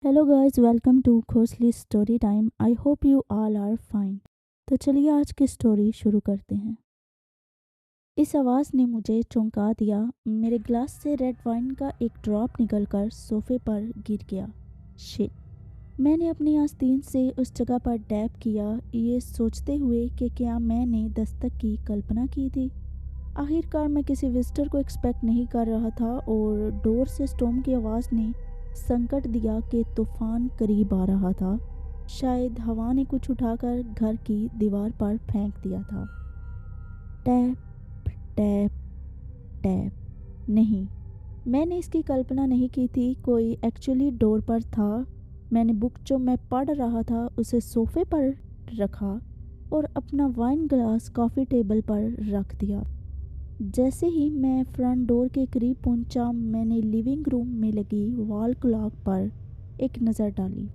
Hello guys, welcome to Khosli story time. I hope you all are fine. तो चलिए आज की स्टोरी शुरू करते हैं। इस आवाज़ ने मुझे चौंका दिया। मेरे ग्लास से रेड वाइन का एक ड्रॉप निकलकर सोफे पर गिर गया। शिट। मैंने अपनी आस्तीन से उस जगह पर डैब किया, ये सोचते हुए कि क्या मैंने दस्तक की कल्पना की थी। आखिरकार मैं किसी विजिटर को एक्सपेक्ट नहीं कर रहा था और डोर से स्टॉर्म की आवाज़ ने संकट दिया कि तूफान करीब आ रहा था। शायद हवा ने कुछ उठाकर घर की दीवार पर फेंक दिया था। Tap tap tap. नहीं, मैंने इसकी कल्पना नहीं की थी। कोई एक्चुअली डोर पर था। मैंने बुक जो मैं पढ़ रहा था उसे सोफे पर रखा और अपना वाइन ग्लास कॉफ़ी टेबल पर रख दिया। जैसे ही मैं फ्रंट डोर के करीब पहुंचा, मैंने लिविंग रूम में लगी वॉल क्लॉक पर एक नज़र डाली।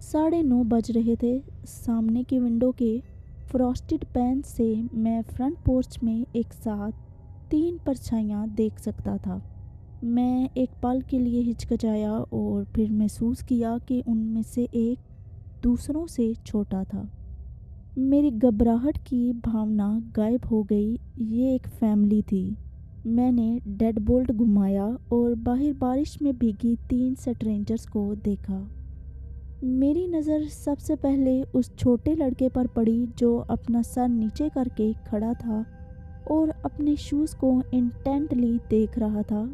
9:30 बज रहे थे। सामने की विंडो के फ्रॉस्टेड पैन से मैं फ्रंट पोर्च में एक साथ 3 परछाइयाँ देख सकता था। मैं एक पल के लिए हिचकिचाया और फिर महसूस किया कि उनमें से एक दूसरों से छोटा था। मेरी घबराहट की भावना गायब हो गई। ये एक फैमिली थी। मैंने डेडबोल्ट घुमाया और बाहर बारिश में भीगी 3 स्ट्रेंजर्स को देखा। मेरी नज़र सबसे पहले उस छोटे लड़के पर पड़ी जो अपना सर नीचे करके खड़ा था और अपने शूज़ को इंटेंटली देख रहा था।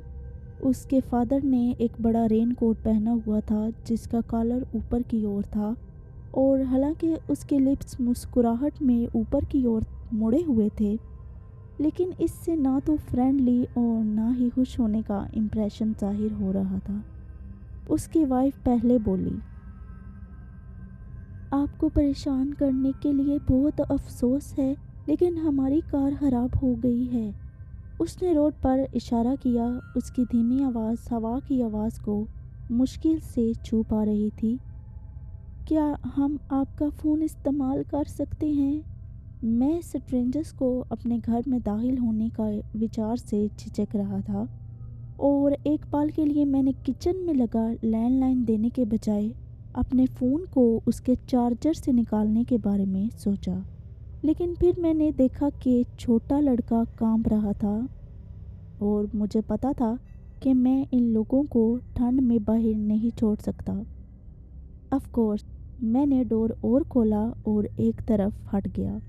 उसके फादर ने एक बड़ा रेन कोट पहना हुआ था जिसका कॉलर ऊपर की ओर था और हालांकि उसके लिप्स मुस्कुराहट में ऊपर की ओर मुड़े हुए थे, लेकिन इससे ना तो फ्रेंडली और ना ही खुश होने का इम्प्रेशन जाहिर हो रहा था। उसकी वाइफ पहले बोली, आपको परेशान करने के लिए बहुत अफसोस है, लेकिन हमारी कार खराब हो गई है। उसने रोड पर इशारा किया। उसकी धीमी आवाज़ हवा की आवाज़ को मुश्किल से छू पा रही थी। क्या हम आपका फ़ोन इस्तेमाल कर सकते हैं? मैं स्ट्रेंजर्स को अपने घर में दाखिल होने का विचार से झिझक रहा था और एक पल के लिए मैंने किचन में लगा लैंडलाइन देने के बजाय अपने फ़ोन को उसके चार्जर से निकालने के बारे में सोचा। लेकिन फिर मैंने देखा कि छोटा लड़का कांप रहा था और मुझे पता था कि मैं इन लोगों को ठंड में बाहर नहीं छोड़ सकता। ऑफ कोर्स, मैंने डोर और खोला और एक तरफ हट गया।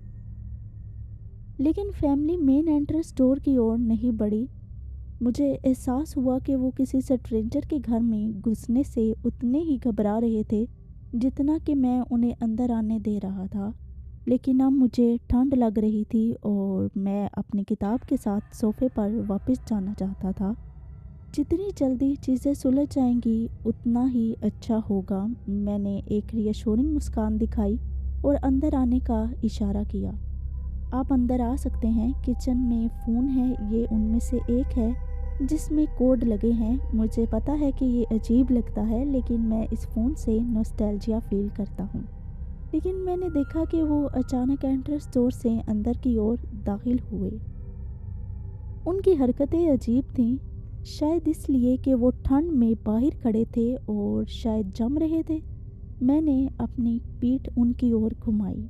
लेकिन फैमिली मेन एंट्रेंस डोर की ओर नहीं बढ़ी। मुझे एहसास हुआ कि वो किसी स्ट्रेंजर के घर में घुसने से उतने ही घबरा रहे थे जितना कि मैं उन्हें अंदर आने दे रहा था। लेकिन अब मुझे ठंड लग रही थी और मैं अपनी किताब के साथ सोफे पर वापस जाना चाहता था। जितनी जल्दी चीज़ें सुलझ जाएंगी उतना ही अच्छा होगा। मैंने एक रियश्योरिंग मुस्कान दिखाई और अंदर आने का इशारा किया। आप अंदर आ सकते हैं। किचन में फ़ोन है, ये उनमें से एक है जिसमें कोड लगे हैं। मुझे पता है कि ये अजीब लगता है, लेकिन मैं इस फ़ोन से नॉस्टैल्जिया फील करता हूँ। लेकिन मैंने देखा कि वो अचानक एंट्रेंस डोर से अंदर की ओर दाखिल हुए। उनकी हरकतें अजीब थीं, शायद इसलिए कि वो ठंड में बाहर खड़े थे और शायद जम रहे थे। मैंने अपनी पीठ उनकी ओर घुमाई।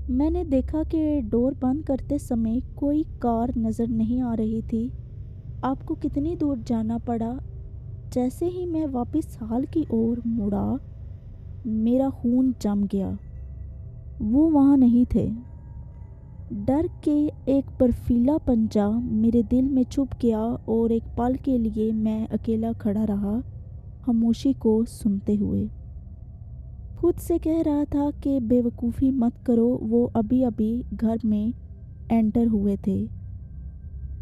मैंने देखा कि डोर बंद करते समय कोई कार नज़र नहीं आ रही थी। आपको कितनी दूर जाना पड़ा? जैसे ही मैं वापस हाल की ओर मुड़ा, मेरा खून जम गया। वो वहाँ नहीं थे। डर के एक बर्फीला पंजा मेरे दिल में छुप गया और एक पल के लिए मैं अकेला खड़ा रहा, खामोशी को सुनते हुए। खुद से कह रहा था कि बेवकूफ़ी मत करो, वो अभी अभी घर में एंटर हुए थे,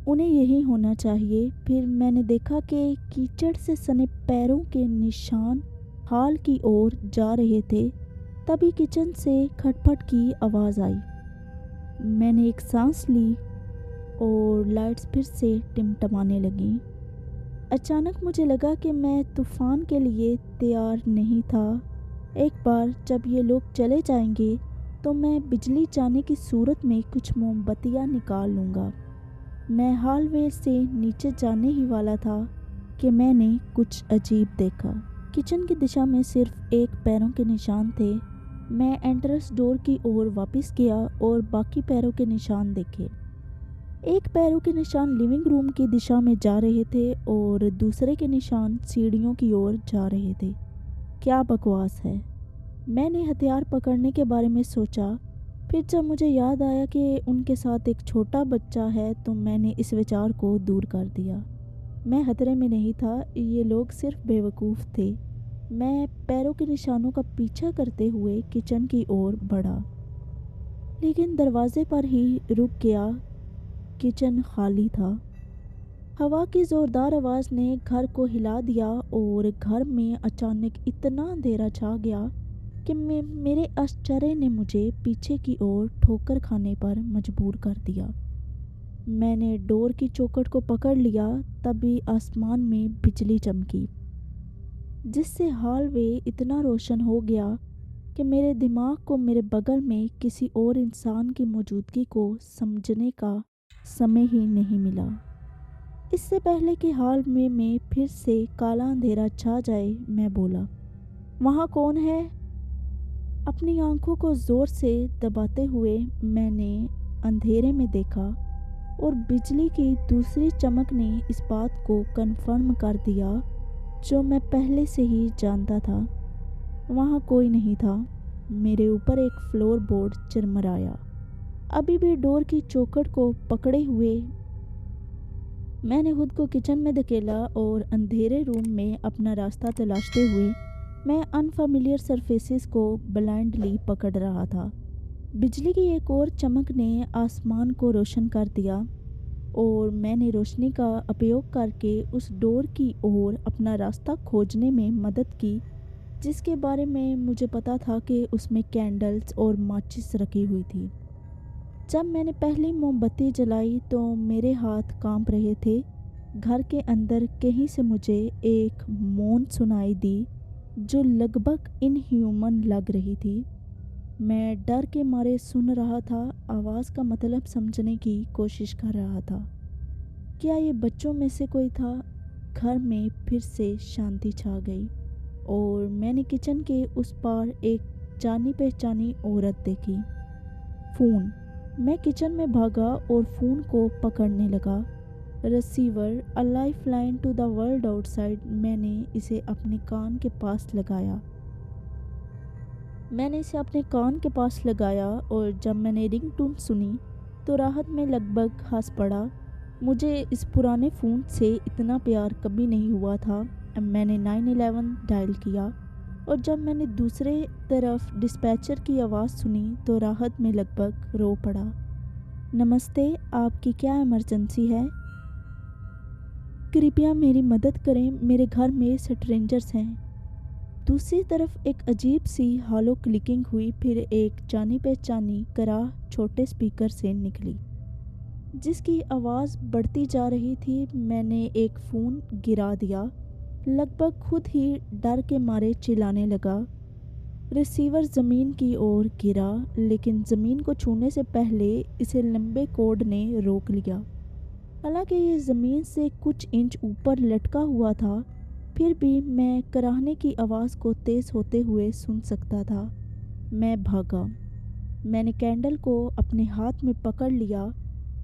उन्हें यही होना चाहिए। फिर मैंने देखा कि कीचड़ से सने पैरों के निशान हाल की ओर जा रहे थे। तभी किचन से खटपट की आवाज़ आई। मैंने एक सांस ली और लाइट्स फिर से टिमटिमाने लगीं। अचानक मुझे लगा कि मैं तूफ़ान के लिए तैयार नहीं था। एक बार जब ये लोग चले जाएंगे तो मैं बिजली जाने की सूरत में कुछ मोमबत्तियाँ निकाल लूँगा। मैं हॉलवे से नीचे जाने ही वाला था कि मैंने कुछ अजीब देखा। किचन की दिशा में सिर्फ एक पैरों के निशान थे। मैं एंट्रेंस डोर की ओर वापस गया और बाकी पैरों के निशान देखे। एक पैरों के निशान लिविंग रूम की दिशा में जा रहे थे और दूसरे के निशान सीढ़ियों की ओर जा रहे थे। क्या बकवास है। मैंने हथियार पकड़ने के बारे में सोचा। फिर जब मुझे याद आया कि उनके साथ एक छोटा बच्चा है तो मैंने इस विचार को दूर कर दिया। मैं खतरे में नहीं था, ये लोग सिर्फ बेवकूफ़ थे। मैं पैरों के निशानों का पीछा करते हुए किचन की ओर बढ़ा, लेकिन दरवाजे पर ही रुक गया। किचन खाली था। हवा की ज़ोरदार आवाज़ ने घर को हिला दिया और घर में अचानक इतना अंधेरा छा गया कि मेरे आश्चर्य ने मुझे पीछे की ओर ठोकर खाने पर मजबूर कर दिया। मैंने डोर की चौखट को पकड़ लिया, तभी आसमान में बिजली चमकी, जिससे हॉलवे इतना रोशन हो गया कि मेरे दिमाग को मेरे बगल में किसी और इंसान की मौजूदगी को समझने का समय ही नहीं मिला। इससे पहले कि हॉलवे में फिर से काला अंधेरा छा जाए, मैं बोला, वहाँ कौन है? अपनी आंखों को ज़ोर से दबाते हुए मैंने अंधेरे में देखा और बिजली की दूसरी चमक ने इस बात को कन्फर्म कर दिया जो मैं पहले से ही जानता था। वहाँ कोई नहीं था। मेरे ऊपर एक फ्लोर बोर्ड चिरमराया। अभी भी डोर की चौखट को पकड़े हुए मैंने खुद को किचन में धकेला और अंधेरे रूम में अपना रास्ता तलाशते हुए मैं अनफेमिलियर सरफेसेस को ब्लाइंडली पकड़ रहा था। बिजली की एक और चमक ने आसमान को रोशन कर दिया और मैंने रोशनी का उपयोग करके उस डोर की ओर अपना रास्ता खोजने में मदद की, जिसके बारे में मुझे पता था कि उसमें कैंडल्स और माचिस रखी हुई थी। जब मैंने पहली मोमबत्ती जलाई तो मेरे हाथ कांप रहे थे। घर के अंदर कहीं से मुझे एक मौन सुनाई दी जो लगभग इनह्यूमन लग रही थी। मैं डर के मारे सुन रहा था, आवाज़ का मतलब समझने की कोशिश कर रहा था। क्या ये बच्चों में से कोई था? घर में फिर से शांति छा गई और मैंने किचन के उस पार एक जानी पहचानी औरत देखी। फ़ोन। मैं किचन में भागा और फ़ोन को पकड़ने लगा। Receiver, a lifeline to the world outside. मैंने इसे अपने कान के पास लगाया और जब मैंने रिंगटोन सुनी तो राहत में लगभग हंस पड़ा। मुझे इस पुराने फ़ोन से इतना प्यार कभी नहीं हुआ था। मैंने 911 डायल किया और जब मैंने दूसरे तरफ डिस्पैचर की आवाज़ सुनी तो राहत में लगभग रो पड़ा। नमस्ते, आपकी क्या इमरजेंसी है? कृपया मेरी मदद करें, मेरे घर में स्ट्रेंजर्स हैं। दूसरी तरफ एक अजीब सी हॉलो क्लिकिंग हुई, फिर एक जानी पहचानी कराह छोटे स्पीकर से निकली, जिसकी आवाज़ बढ़ती जा रही थी। मैंने एक फ़ोन गिरा दिया, लगभग खुद ही डर के मारे चिल्लाने लगा। रिसीवर ज़मीन की ओर गिरा, लेकिन ज़मीन को छूने से पहले इसे लंबे कॉर्ड ने रोक लिया। हालांकि ये ज़मीन से कुछ इंच ऊपर लटका हुआ था, फिर भी मैं कराहने की आवाज़ को तेज़ होते हुए सुन सकता था। मैं भागा। मैंने कैंडल को अपने हाथ में पकड़ लिया।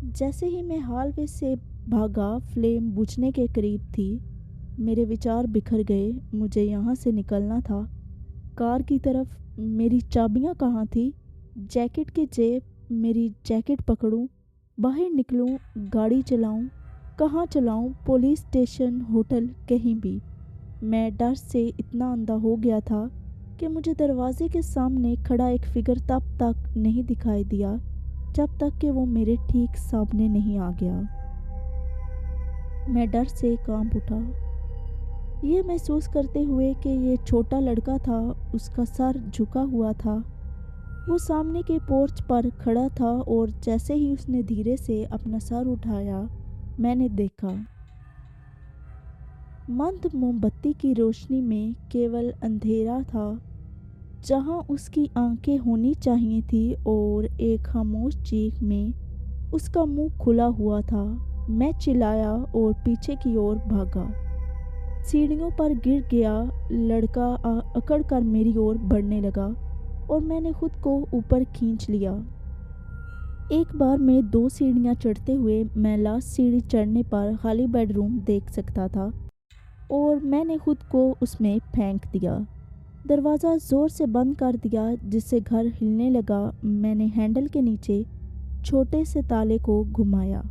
जैसे ही मैं हॉलवे से भागा, फ्लेम बुझने के करीब थी। मेरे विचार बिखर गए। मुझे यहाँ से निकलना था। कार की तरफ। मेरी चाबियाँ कहाँ थी? जैकेट की जेब। मेरी जैकेट पकड़ूं, बाहर निकलूं, गाड़ी चलाऊं, कहाँ चलाऊं? पुलिस स्टेशन, होटल, कहीं भी। मैं डर से इतना अंधा हो गया था कि मुझे दरवाजे के सामने खड़ा एक फिगर तब तक नहीं दिखाई दिया जब तक कि वो मेरे ठीक सामने नहीं आ गया। मैं डर से कांप उठा, ये महसूस करते हुए कि ये छोटा लड़का था। उसका सर झुका हुआ था। वो सामने के पोर्च पर खड़ा था और जैसे ही उसने धीरे से अपना सर उठाया, मैंने देखा मंद मोमबत्ती की रोशनी में केवल अंधेरा था जहां उसकी आंखें होनी चाहिए थी और एक खामोश चीख में उसका मुंह खुला हुआ था। मैं चिल्लाया और पीछे की ओर भागा। सीढ़ियों पर गिर गया। लड़का अकड़ कर मेरी ओर बढ़ने लगा और मैंने खुद को ऊपर खींच लिया। एक बार में 2 सीढ़ियाँ चढ़ते हुए मैं लास्ट सीढ़ी चढ़ने पर खाली बेडरूम देख सकता था और मैंने खुद को उसमें फेंक दिया। दरवाज़ा ज़ोर से बंद कर दिया जिससे घर हिलने लगा। मैंने हैंडल के नीचे छोटे से ताले को घुमाया।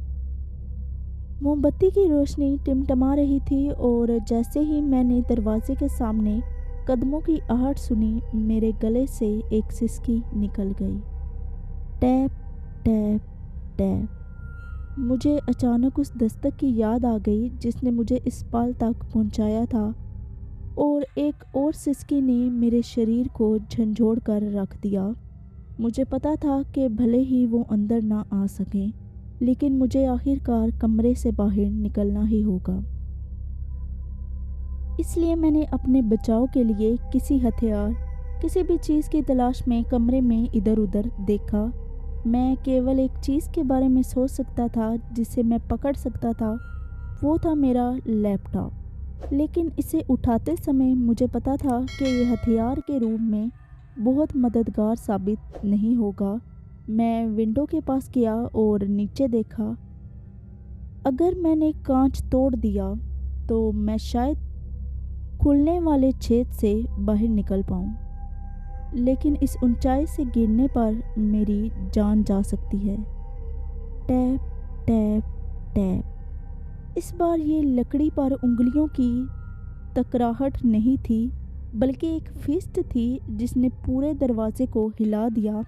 मोमबत्ती की रोशनी टिमटिमा रही थी और जैसे ही मैंने दरवाजे के सामने कदमों की आहट सुनी, मेरे गले से एक सिसकी निकल गई। Tap tap tap. मुझे अचानक उस दस्तक की याद आ गई जिसने मुझे इस पल तक पहुंचाया था और एक और सिसकी ने मेरे शरीर को झंझोड़ कर रख दिया। मुझे पता था कि भले ही वो अंदर ना आ सकें, लेकिन मुझे आखिरकार कमरे से बाहर निकलना ही होगा। इसलिए मैंने अपने बचाव के लिए किसी हथियार, किसी भी चीज़ की तलाश में कमरे में इधर उधर देखा। मैं केवल एक चीज़ के बारे में सोच सकता था जिसे मैं पकड़ सकता था, वो था मेरा लैपटॉप। लेकिन इसे उठाते समय मुझे पता था कि ये हथियार के रूप में बहुत मददगार साबित नहीं होगा। मैं विंडो के पास गया और नीचे देखा। अगर मैंने कांच तोड़ दिया तो मैं शायद खुलने वाले छेद से बाहर निकल पाऊँ, लेकिन इस ऊंचाई से गिरने पर मेरी जान जा सकती है। Tap tap tap. इस बार ये लकड़ी पर उंगलियों की टकराहट नहीं थी, बल्कि एक फिस्ट थी जिसने पूरे दरवाजे को हिला दिया।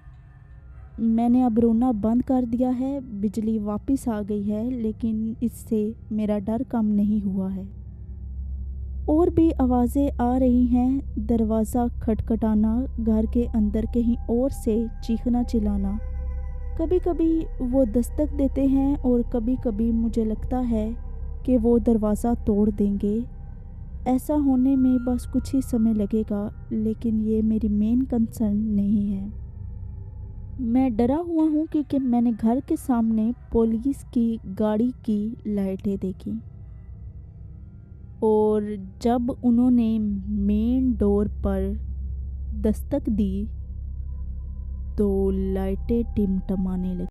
मैंने अब रोना बंद कर दिया है। बिजली वापस आ गई है, लेकिन इससे मेरा डर कम नहीं हुआ है। और भी आवाज़ें आ रही हैं। दरवाज़ा खटखटाना, घर के अंदर कहीं और से चीखना चिल्लाना। कभी कभी वो दस्तक देते हैं और कभी कभी मुझे लगता है कि वो दरवाज़ा तोड़ देंगे। ऐसा होने में बस कुछ ही समय लगेगा, लेकिन ये मेरी मेन कंसर्न नहीं है। मैं डरा हुआ हूँ क्योंकि मैंने घर के सामने पुलिस की गाड़ी की लाइटें देखी और जब उन्होंने मेन डोर पर दस्तक दी तो लाइटें टिमटिमाने लगी।